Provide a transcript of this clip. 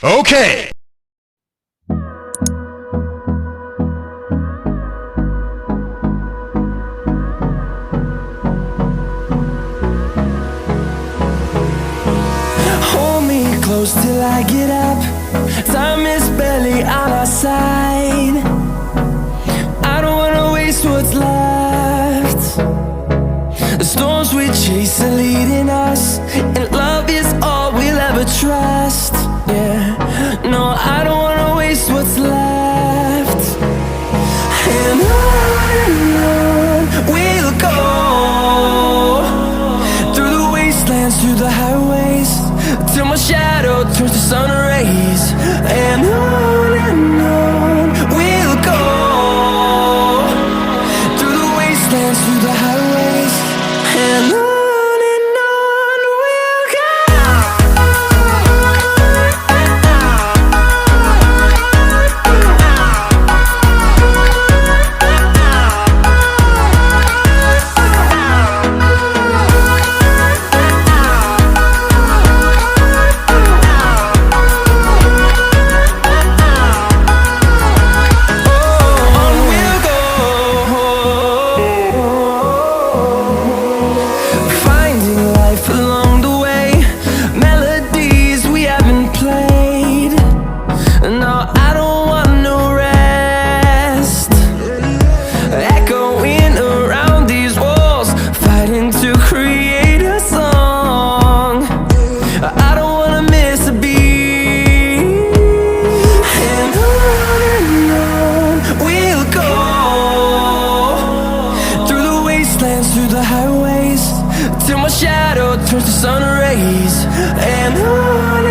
Okay. Hold me close till I get up. Time is barely on our side. I don't wanna waste what's left. The storms we chase are leading us, and love is all we'll ever trust. Yeah, no, I don't wanna waste what's left. And on we'll go, through the wastelands, through the highways, till my shadow turns to sun rays. And on we'll go, through the wastelands, through the highways, and on we'll go. Through the highways, till my shadow turns to sun rays. And on